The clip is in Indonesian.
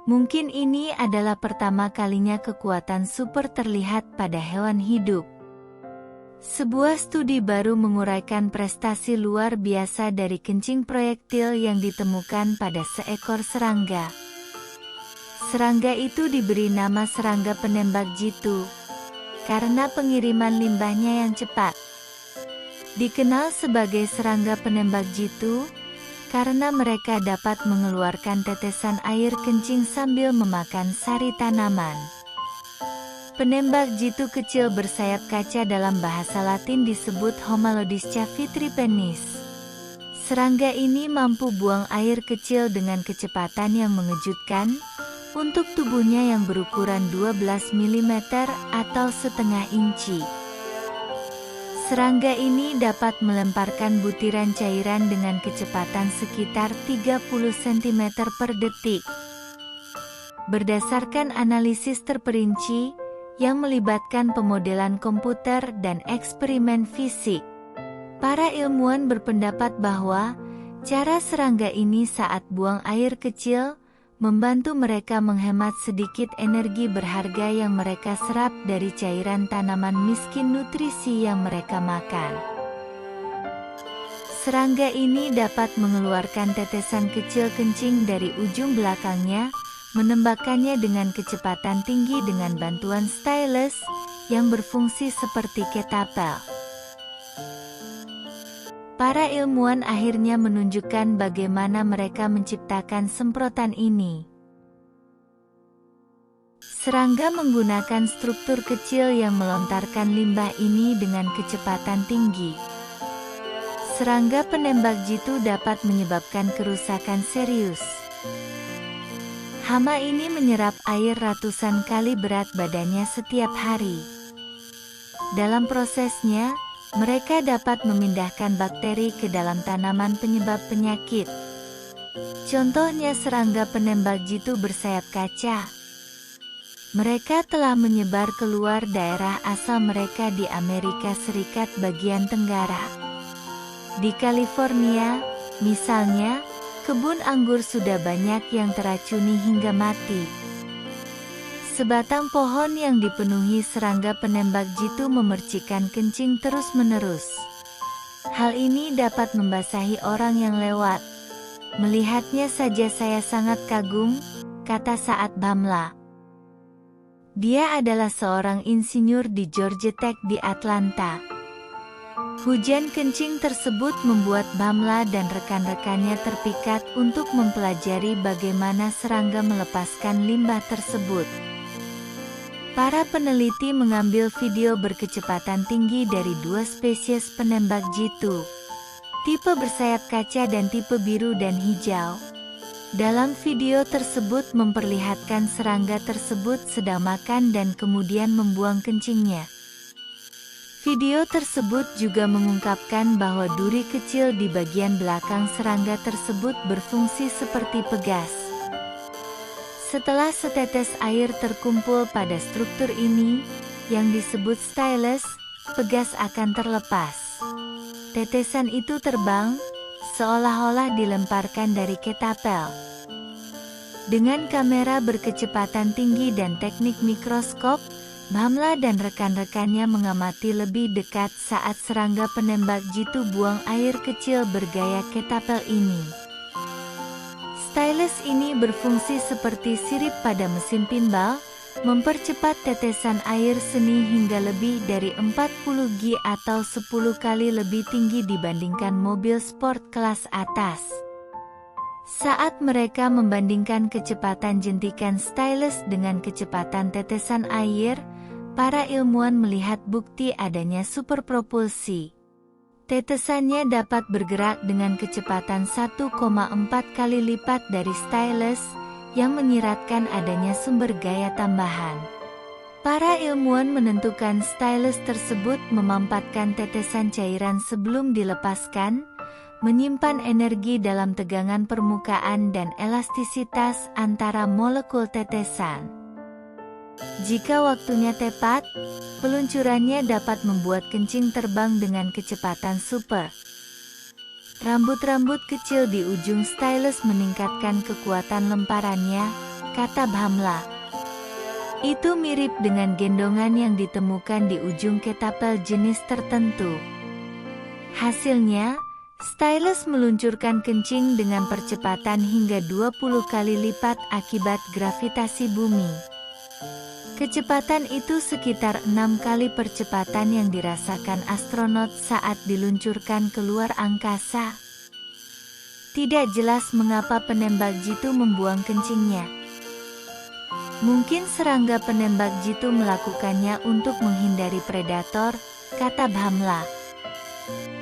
Mungkin ini adalah pertama kalinya kekuatan super terlihat pada hewan hidup. Sebuah studi baru menguraikan prestasi luar biasa dari kencing proyektil yang ditemukan pada seekor serangga. Serangga itu diberi nama serangga penembak jitu, karena pengiriman limbahnya yang cepat. Dikenal sebagai serangga penembak jitu, karena mereka dapat mengeluarkan tetesan air kencing sambil memakan sari tanaman. Penembak jitu kecil bersayap kaca dalam bahasa Latin disebut Homolodisca vitripennis. Serangga ini mampu buang air kecil dengan kecepatan yang mengejutkan, untuk tubuhnya yang berukuran 12 mm atau setengah inci. Serangga ini dapat melemparkan butiran cairan dengan kecepatan sekitar 30 cm per detik. Berdasarkan analisis terperinci, yang melibatkan pemodelan komputer dan eksperimen fisik, para ilmuwan berpendapat bahwa cara serangga ini saat buang air kecil membantu mereka menghemat sedikit energi berharga yang mereka serap dari cairan tanaman miskin nutrisi yang mereka makan. Serangga ini dapat mengeluarkan tetesan kecil kencing dari ujung belakangnya, menembakkannya dengan kecepatan tinggi dengan bantuan stylus yang berfungsi seperti ketapel. Para ilmuwan akhirnya menunjukkan bagaimana mereka menciptakan semprotan ini. Serangga menggunakan struktur kecil yang melontarkan limbah ini dengan kecepatan tinggi. Serangga penembak jitu dapat menyebabkan kerusakan serius. Hama ini menyerap air ratusan kali berat badannya setiap hari. Dalam prosesnya, mereka dapat memindahkan bakteri ke dalam tanaman penyebab penyakit. Contohnya serangga penembak jitu bersayap kaca. Mereka telah menyebar keluar daerah asal mereka di Amerika Serikat bagian tenggara. Di California, misalnya, kebun anggur sudah banyak yang teracuni hingga mati. Sebatang pohon yang dipenuhi serangga penembak jitu memercikan kencing terus-menerus. Hal ini dapat membasahi orang yang lewat. Melihatnya saja saya sangat kagum, kata Saad Bhamla. Dia adalah seorang insinyur di Georgia Tech di Atlanta. Hujan kencing tersebut membuat Bhamla dan rekan-rekannya terpikat untuk mempelajari bagaimana serangga melepaskan limbah tersebut. Para peneliti mengambil video berkecepatan tinggi dari dua spesies penembak jitu, tipe bersayap kaca dan tipe biru dan hijau. Dalam video tersebut memperlihatkan serangga tersebut sedang makan dan kemudian membuang kencingnya. Video tersebut juga mengungkapkan bahwa duri kecil di bagian belakang serangga tersebut berfungsi seperti pegas. Setelah setetes air terkumpul pada struktur ini, yang disebut stylus, pegas akan terlepas. Tetesan itu terbang, seolah-olah dilemparkan dari ketapel. Dengan kamera berkecepatan tinggi dan teknik mikroskop, Bhamla dan rekan-rekannya mengamati lebih dekat saat serangga penembak jitu buang air kecil bergaya ketapel ini. Stylus ini berfungsi seperti sirip pada mesin pinball, mempercepat tetesan air seni hingga lebih dari 40 G atau 10 kali lebih tinggi dibandingkan mobil sport kelas atas. Saat mereka membandingkan kecepatan jentikan stylus dengan kecepatan tetesan air, para ilmuwan melihat bukti adanya superpropulsi. Tetesannya dapat bergerak dengan kecepatan 1,4 kali lipat dari stylus, yang menyiratkan adanya sumber gaya tambahan. Para ilmuwan menentukan stylus tersebut memampatkan tetesan cairan sebelum dilepaskan, menyimpan energi dalam tegangan permukaan dan elastisitas antara molekul tetesan. Jika waktunya tepat, peluncurannya dapat membuat kencing terbang dengan kecepatan super. Rambut-rambut kecil di ujung stylus meningkatkan kekuatan lemparannya, kata Bhamla. Itu mirip dengan gendongan yang ditemukan di ujung ketapel jenis tertentu. Hasilnya, Stylus meluncurkan kencing dengan percepatan hingga 20 kali lipat akibat gravitasi bumi. Kecepatan itu sekitar 6 kali percepatan yang dirasakan astronot saat diluncurkan keluar angkasa. Tidak jelas mengapa penembak jitu membuang kencingnya. Mungkin serangga penembak jitu melakukannya untuk menghindari predator, kata Bhamla.